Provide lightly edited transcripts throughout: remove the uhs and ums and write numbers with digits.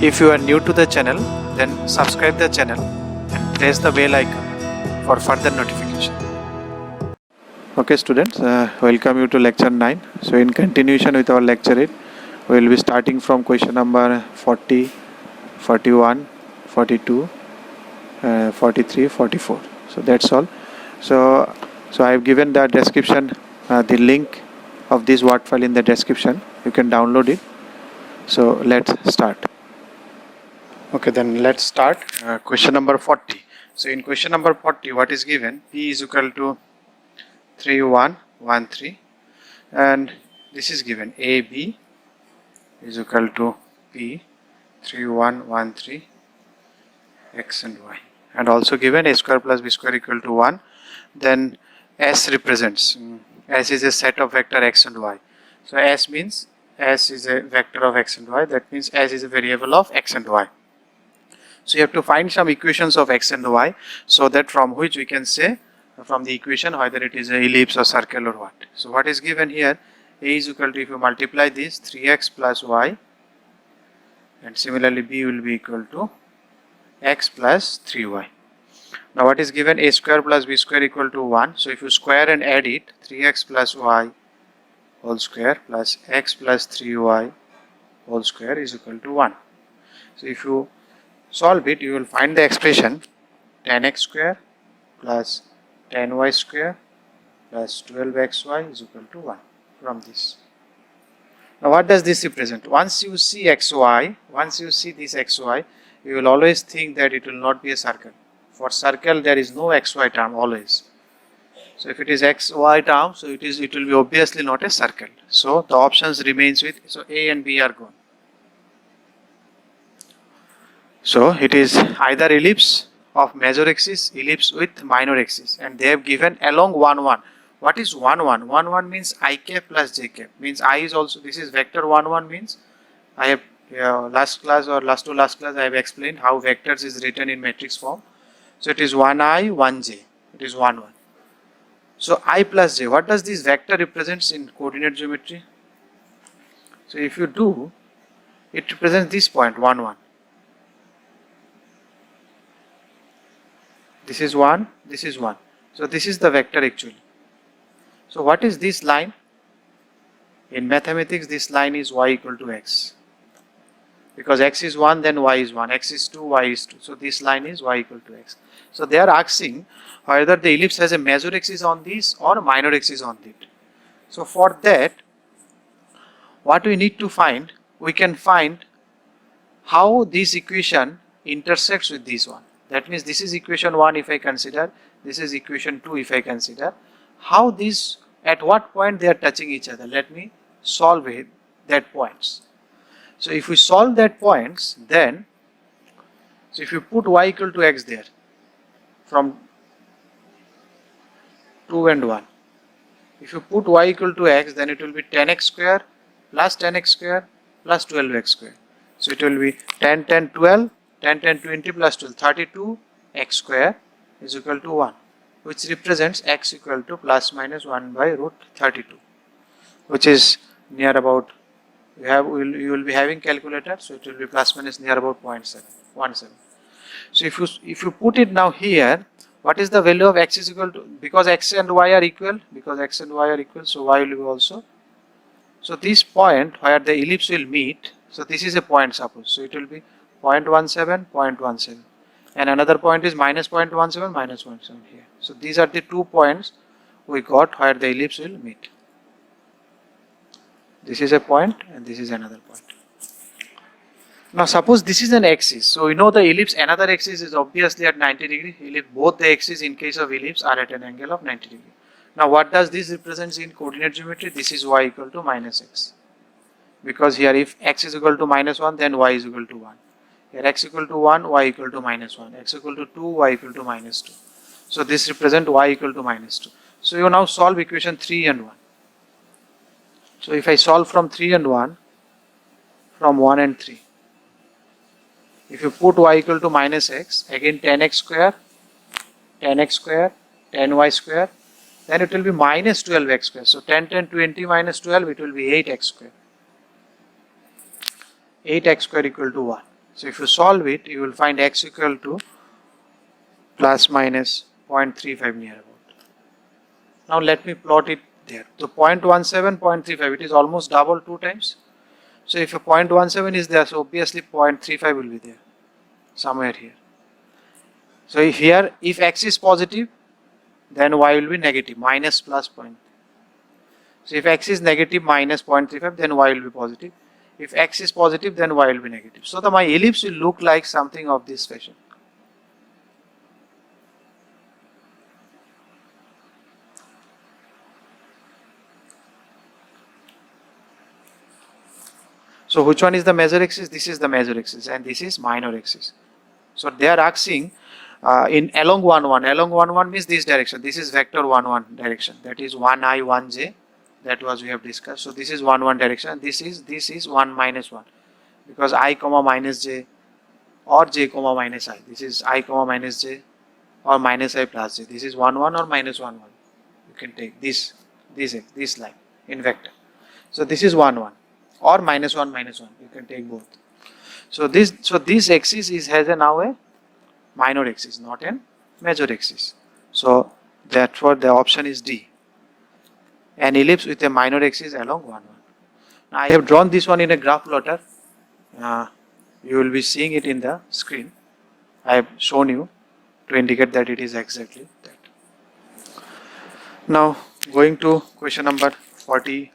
If you are new to the channel, then subscribe the channel and press the bell icon for further notification. Okay students, welcome you to lecture 9. So in continuation with our lecture 8, we will be starting from question number 40, 41, 42, 43, 44. So that's all. So I have given the description, the link of this word file in the description. You can download it. So let's start. Okay, then let's start. Question number 40. So in question number 40, what is given? P is equal to 3113, and this is given AB is equal to P 3113 x and y, and also given a square plus b square equal to 1. Then S represents, S is a set of vector x and y. So S means S is a vector of x and y. That means S is a variable of x and y. So you have to find some equations of x and y, so that from which we can say from the equation whether it is a ellipse or circle or what. So what is given here? A is equal to, if you multiply this, 3x plus y, and similarly b will be equal to x plus 3y. Now what is given? A square plus b square equal to 1. So if you square and add it, 3x plus y whole square plus x plus 3y whole square is equal to 1. So if you solve it, you will find the expression 10x square plus 10y square plus 12xy is equal to 1 from this. Now what does this represent? Once you see xy, once you see this xy, you will always think that it will not be a circle. For circle there is no xy term always. So if it is xy term, so it will be obviously not a circle. So the options remains with, so A and B are gone. So it is either ellipse of major axis, ellipse with minor axis, and they have given along 1 1. What is 1 1? 1 1 means I cap plus j cap, means I is also, this is vector 1 1 means I have last class or last to last class I have explained how vectors is written in matrix form. So it is 1i 1j, it is 1 1. So I plus j, what does this vector represents in coordinate geometry? So if you do, it represents this point 1 1. This is 1, this is 1. So this is the vector actually. So what is this line? In mathematics, this line is y equal to x. Because x is 1, then y is 1. X is 2, y is 2. So this line is y equal to x. So they are asking whether the ellipse has a major axis on this or a minor axis on it. So for that, what we need to find, we can find how this equation intersects with this one. That means this is equation 1 if I consider, this is equation 2 if I consider. How this, at what point they are touching each other? Let me solve it, that points. So if we solve that points, then, so if you put y equal to x there, from 2 and 1. If you put y equal to x, then it will be 10x square plus 10x square plus 12x square. So it will be 10, 10, 12, 10, 10, 20 plus 12, 32 x square is equal to 1, which represents x equal to plus minus 1 by root 32, which is near about, you will be having calculator, so it will be plus minus near about 0.717. So if you put it now here, what is the value of x is equal to, because x and y are equal, so y will be also. So this point where the ellipse will meet, so this is a point suppose, so it will be 0.17, 0.17, and another point is minus 0.17, minus 0.7 here. So these are the 2 points we got where the ellipse will meet. This is a point and this is another point. Now suppose this is an axis, so we know the ellipse, another axis is obviously at 90 degree. Ellipse, both the axes in case of ellipse are at an angle of 90 degree. Now what does this represent in coordinate geometry? This is y equal to minus x, because here if x is equal to minus 1, then y is equal to 1. Here x equal to 1, y equal to minus 1, x equal to 2, y equal to minus 2. So this represents y equal to minus 2. So you now solve equation 3 and 1. So if I solve from 3 and 1, from 1 and 3, if you put y equal to minus x, again 10x square, 10x square, 10y square, then it will be minus 12x square. So 10, 10, 20 minus 12, it will be 8x square. 8x square equal to 1. So if you solve it, you will find x equal to plus minus 0.35 near about. Now let me plot it there. So 0.17, 0.35, it is almost double 2 times. So if a 0.17 is there, so obviously 0.35 will be there somewhere here. So if x is positive, then y will be negative, minus plus point. So if x is negative minus 0.35, then y will be positive. If x is positive, then y will be negative. So my ellipse will look like something of this fashion. So which one is the major axis? This is the major axis and this is minor axis. So they are asking in along 1 1. Along 1 1 means this direction. This is vector 1 1 direction. That is 1i 1j. That was we have discussed. So this is 1 1 direction. This is 1 minus 1 because I comma minus j or j comma minus I. This is I comma minus j or minus I plus j. This is 1 1 or minus 1 1. You can take this line in vector. So this is 1 1 or minus 1 minus 1. You can take both. So this axis has now a minor axis, not a major axis. So therefore the option is D. An ellipse with a minor axis along 1 1. Now I have drawn this one in a graph plotter. You will be seeing it in the screen. I have shown you to indicate that it is exactly that. Now going to question number 41.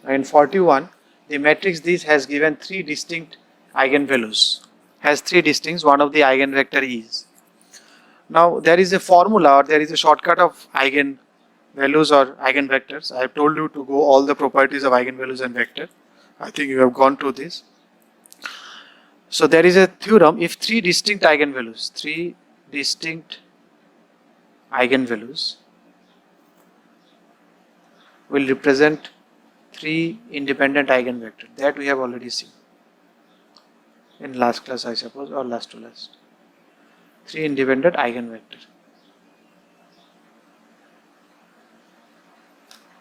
In 41, the matrix this has given 3 distinct eigenvalues. Has 3 distincts, one of the eigenvector is. Now there is a formula or there is a shortcut of eigenvalues or eigenvectors. I have told you to go all the properties of eigenvalues and vector. I think you have gone through this. So there is a theorem, if 3 distinct eigenvalues will represent 3 independent eigenvectors. That we have already seen in last class, I suppose, or last to last. 3 independent eigenvectors.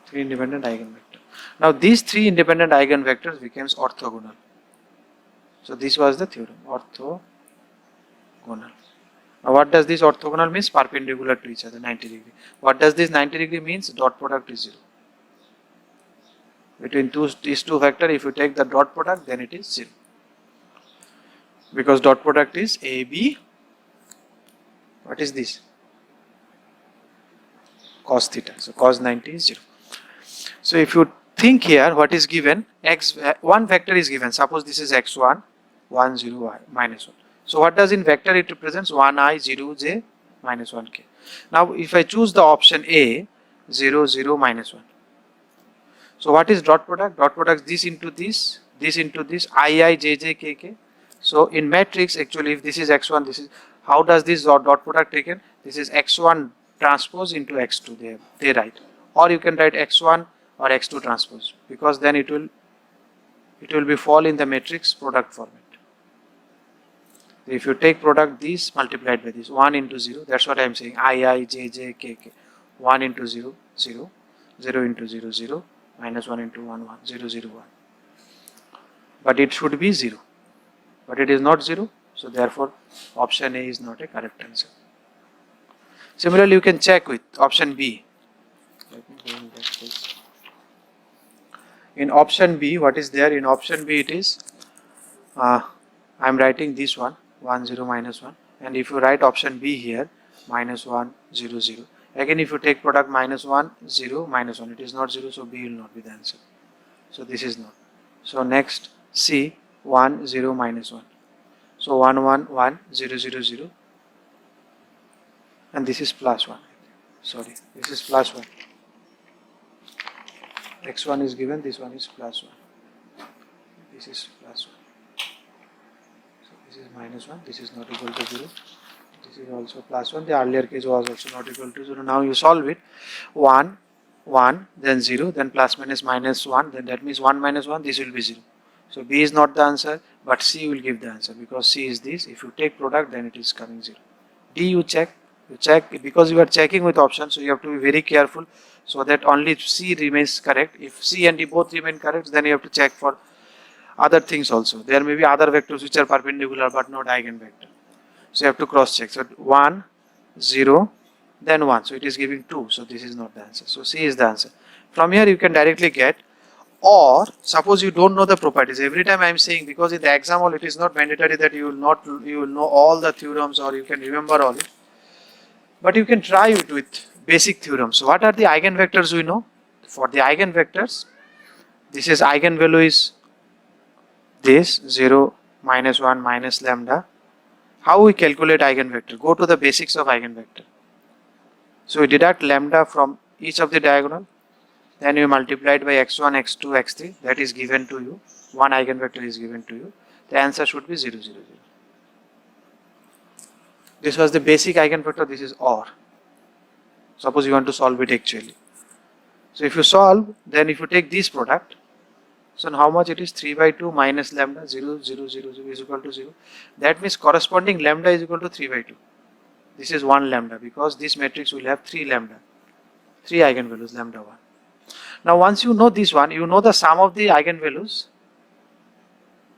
3 independent eigenvectors. Now these 3 independent eigenvectors becomes orthogonal. So this was the theorem, orthogonal. Now what does this orthogonal means? Perpendicular to each other, 90 degree. What does this 90 degree means? Dot product is 0. Between these two vectors, if you take the dot product, then it is 0. Because dot product is AB. What is this? Cos theta. So cos 90 is 0. So if you think here, what is given? One vector is given. Suppose this is x1, 1, 0, y, minus 1. So what does in vector it represents? 1i, 0, j, minus 1k. Now if I choose the option A, 0, 0, minus 1. So what is dot product? Dot product this into this into this, I, j, j, k, k. So in matrix, actually, if this is x1, this is, how does this dot product taken? This is x1 transpose into x2, they write. Or you can write x1 or x2 transpose, because then it will be fall in the matrix product format. If you take product this multiplied by this, 1 into 0, that's what I am saying, I, j, j, k, k. 1 into 0, 0, 0 into 0, 0, minus 1 into 1, 1, 0, 0, 1. But it should be 0. But it is not 0, so therefore option A is not a correct answer. Similarly, you can check with option B. Let me go in that place. In option B, what is there? In option B, it is, I am writing this one, 1, 0, minus 1. And if you write option B here, minus 1, 0, 0. Again, if you take product minus 1, 0, minus 1, it is not 0, so B will not be the answer. So this is not. So next, C, 1, 0, minus 1. So 1, 1, 1, 0, 0, 0. And this is plus 1. Sorry, this is plus 1. X1 is given, this one is plus 1. This is plus 1. So this is minus 1, this is not equal to 0. This is also plus 1. The earlier case was also not equal to 0. Now you solve it. 1, 1, then 0, then plus minus minus 1. Then that means 1 minus 1, this will be 0. So B is not the answer, but C will give the answer, because C is this. If you take product, then it is coming 0. D you check. You check because you are checking with options, so you have to be very careful so that only C remains correct. If C and D both remain correct, then you have to check for other things also. There may be other vectors which are perpendicular but not eigenvector. So you have to cross check. So 1, 0, then 1. So it is giving 2. So this is not the answer. So C is the answer. From here you can directly get, or suppose you don't know the properties. Every time I am saying, because in the exam hall it is not mandatory that you will know all the theorems or you can remember all it. But you can try it with basic theorems. So what are the eigenvectors we know? For the eigenvectors, this is eigenvalue is this 0, minus 1, minus lambda. How we calculate eigenvector? Go to the basics of eigenvector. So we deduct lambda from each of the diagonal. Then you multiply it by x1, x2, x3. That is given to you. One eigenvector is given to you. The answer should be 0, 0, 0. This was the basic eigenvector. This is OR. Suppose you want to solve it actually. So if you solve, then if you take this product, so how much it is? 3 by 2 minus lambda 0, 0, 0, 0 is equal to 0. That means corresponding lambda is equal to 3 by 2. This is 1 lambda because this matrix will have 3 lambda. 3 eigenvalues lambda 1. Now once you know this one, you know the sum of the eigenvalues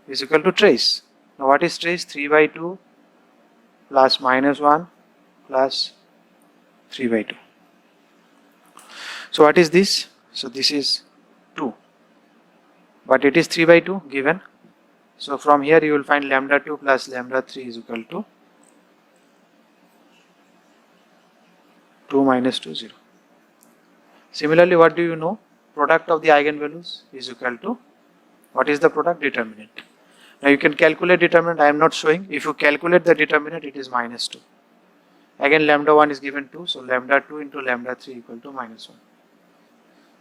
is equal to trace. Now what is trace? 3 by 2 plus minus 1 plus 3 by 2. So what is this? So this is 2. But it is 3 by 2 given. So from here you will find lambda 2 plus lambda 3 is equal to 2 minus 2, 0. Similarly, what do you know? Product of the eigenvalues is equal to, what is the product? Determinant. Now you can calculate determinant. I am not showing. If you calculate the determinant, it is minus 2. Again lambda 1 is given 2. So lambda 2 into lambda 3 equal to minus 1.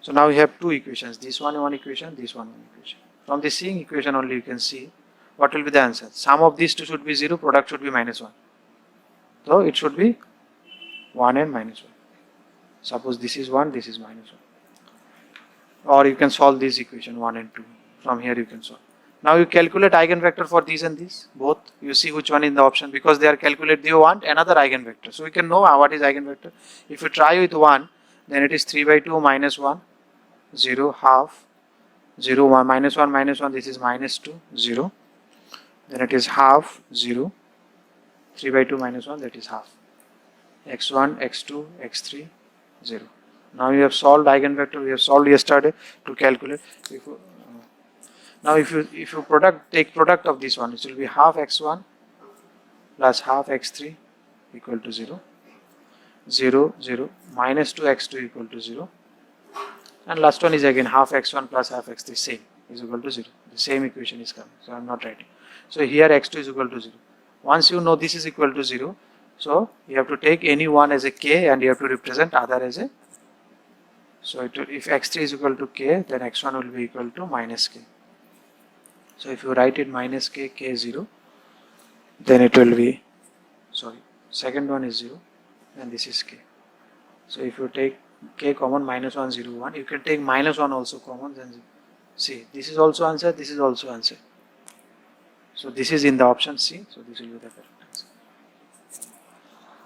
So now we have two equations. This one equation, this one equation. From the seeing equation only you can see what will be the answer. Sum of these two should be 0. Product should be minus 1. So it should be 1 and minus 1. Suppose this is 1, this is minus 1. Or you can solve this equation 1 and 2. From here you can solve. Now you calculate eigenvector for these and these. Both. You see which one in the option. Because they are calculated, you want another eigenvector. So we can know what is eigenvector. If you try with 1, then it is 3 by 2 minus 1, 0, half, 0, 1, minus 1, this is minus 2, 0. Then it is half, 0. 3 by 2 minus 1, that is half. x1, x2, x3, 0. Now you have solved eigenvector. We have solved yesterday to calculate. Now if you take product of this one, it will be half x1 plus half x3 equal to 0. 0, 0, minus 2x2 equal to 0. And last one is again half x1 plus half x3 same is equal to 0. The same equation is coming. So I am not writing. So here x2 is equal to 0. Once you know this is equal to 0, so you have to take any one as a k and you have to represent other as a. So if x3 is equal to k, then x1 will be equal to minus k. So if you write it minus k, k0, then it will be, second one is 0 and this is k. So if you take k common, minus 1, 0, 1, you can take minus 1 also common, then see, this is also answer, this is also answer. So this is in the option C, so this will be the correct answer.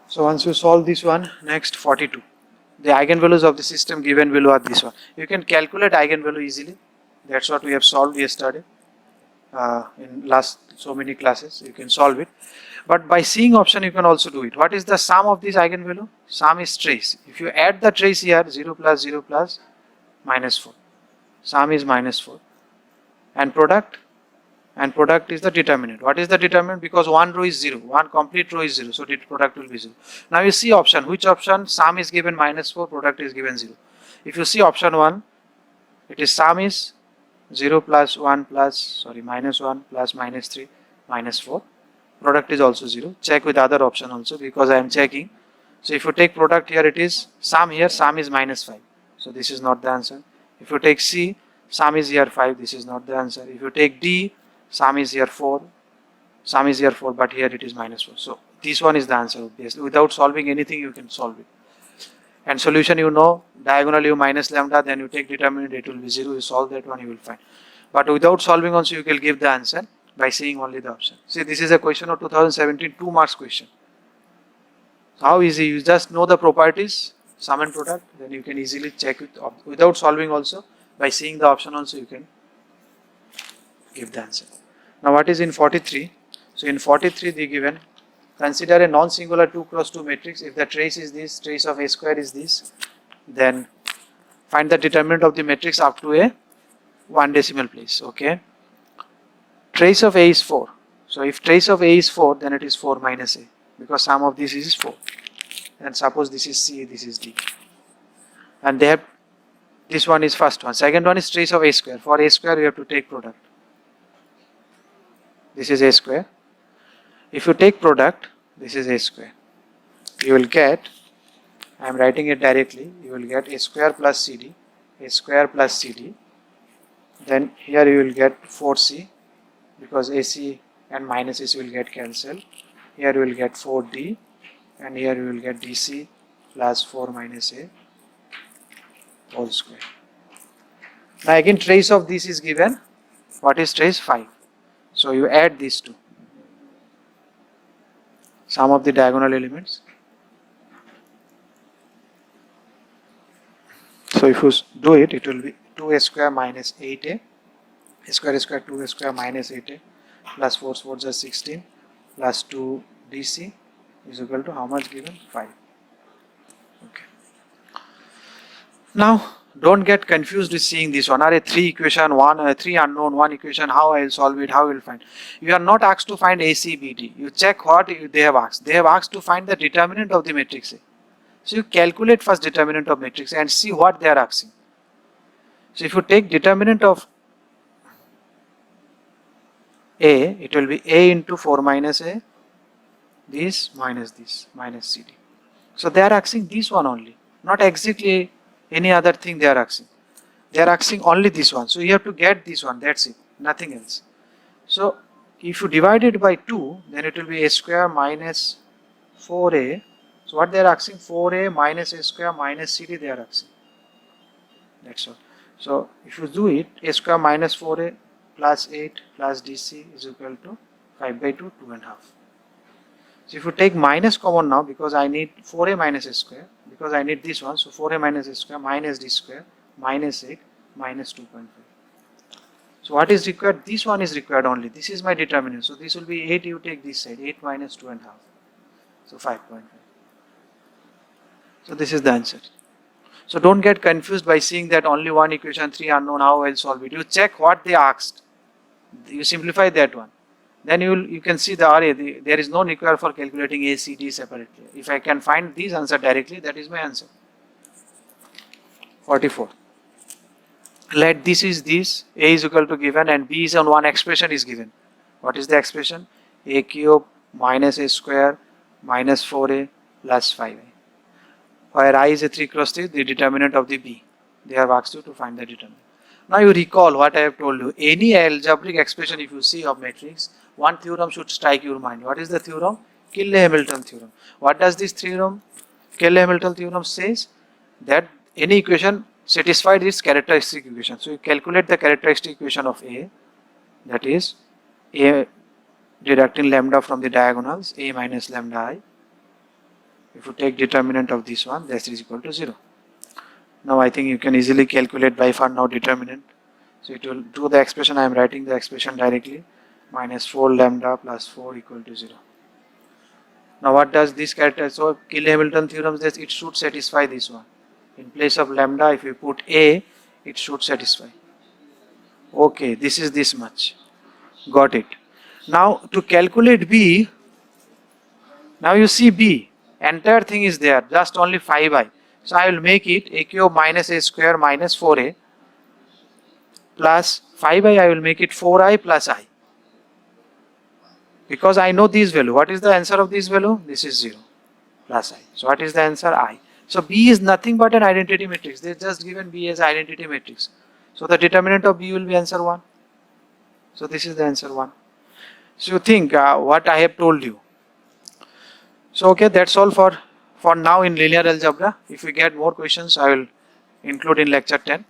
So once you solve this one, next 42. The eigenvalues of the system given below are this one. You can calculate eigenvalue easily. That's what we have solved yesterday in last so many classes. You can solve it. But by seeing option you can also do it. What is the sum of this eigenvalue? Sum is trace. If you add the trace here, 0 plus minus 4. Sum is minus 4. And product is the determinant. What is the determinant? Because one row is 0. One complete row is 0. So the product will be 0. Now you see option. Which option? Sum is given minus 4. Product is given 0. If you see option 1, it is sum is 0 plus 1 plus, minus 1 plus minus 3 minus 4. Product is also 0. Check with other option also because I am checking. So if you take product here, it is sum here, sum is minus 5. So this is not the answer. If you take C, sum is here 5. This is not the answer. If you take D, sum is here 4. Sum is here 4, but here it is minus 4. So this one is the answer obviously. Without solving anything, you can solve it. And solution you know, diagonal you minus lambda, then you take determinant, it will be 0. You solve that one, you will find. But without solving also, you can give the answer by seeing only the option. See, this is a question of 2017 2 marks question. So how easy? You just know the properties, sum and product, then you can easily check it without solving also. By seeing the option also, you can give the answer. Now what is in 43? So in 43 they given, consider a non-singular 2 cross 2 matrix. If the trace is this, trace of A square is this, then find the determinant of the matrix up to a 1 decimal place. Okay. Trace of A is 4. So if trace of A is 4, then it is 4 minus A, because sum of this is 4. And suppose this is C, this is D. And they have, this one is first one. Second one is trace of A square. For A square, you have to take product. This is A square. If you take product, this is A square. You will get, I am writing it directly, you will get A square plus CD, A square plus CD. Then here you will get 4C, because AC and minus AC will get cancelled. Here you will get 4D, and here you will get DC plus 4 minus A whole square. Now again trace of this is given. What is trace? 5. So you add these two. Sum of the diagonal elements. So if you do it, it will be 2A square minus 8A. A square is square, 2A square minus 8A plus 4 4 is 16 plus 2 DC is equal to how much given? 5. Okay. Now don't get confused with seeing this one. Are a 3 equation, 3 unknown, 1 equation, how I will solve it, how I will find. You are not asked to find ACBD. You check what they have asked. They have asked to find the determinant of the matrix A. So you calculate first determinant of matrix A and see what they are asking. So if you take determinant of A, it will be A into 4 minus A, this, minus CD. So they are asking this one only, not exactly any other thing they are asking. They are asking only this one. So you have to get this one, that's it, nothing else. So if you divide it by 2, then it will be A square minus 4A. So what they are asking? 4A minus A square minus CD they are asking. That's all. So if you do it, A square minus 4A plus 8 plus DC is equal to 5 by 2, 2.5. So if you take minus common now, because I need 4A minus A square, because I need this one, so 4A minus A square minus D square minus 8 minus 2.5. So what is required? This one is required only. This is my determinant. So this will be 8, you take this side, 8 minus 2.5. So 5.5. So this is the answer. So don't get confused by seeing that only one equation, 3 unknown, how I will solve it. You check what they asked. You simplify that one. Then you can see the array. There is no requirement for calculating A, C, D separately. If I can find these answer directly, that is my answer. 44. Let this is this, A is equal to given and B is on one expression is given. What is the expression? A cube minus A square minus 4A plus 5A. Where I is a 3 cross 3, the determinant of the B. They have asked you to find the determinant. Now you recall what I have told you. Any algebraic expression if you see of matrix, one theorem should strike your mind. What is the theorem? Cayley-Hamilton theorem. What does this theorem, Cayley-Hamilton theorem says? That any equation satisfied its characteristic equation. So you calculate the characteristic equation of A, that is A deducting lambda from the diagonals, A minus lambda I. If you take determinant of this one, that is equal to 0. Now I think you can easily calculate by far now determinant. So it will do the expression, I am writing the expression directly, minus 4 lambda plus 4 equal to 0. Now what does this character, so Cayley-Hamilton theorem says it should satisfy this one. In place of lambda, if you put A, it should satisfy. Okay, this is this much. Got it. Now to calculate B, now you see B, entire thing is there, just only 5i. So I will make it A cube minus A square minus 4A plus 5i, I will make it 4i plus I. Because I know this value. What is the answer of this value? This is 0 plus I. So what is the answer? I. So B is nothing but an identity matrix. They just given B as identity matrix. So the determinant of B will be answer 1. So this is the answer 1. So you think what I have told you. So okay, that's all for now in linear algebra. If we get more questions, I will include in lecture 10.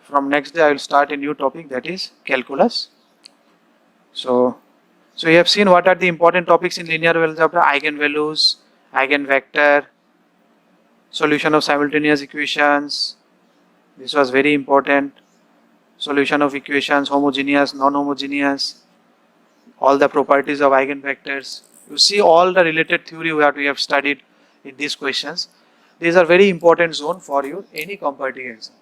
From next day, I will start a new topic, that is calculus. So you have seen what are the important topics in linear algebra: eigenvalues, eigenvector, solution of simultaneous equations. This was very important. solution of equations, homogeneous, non-homogeneous, all the properties of eigenvectors. You see all the related theory that we have studied in these questions. These are very important zone for you any competitive exam.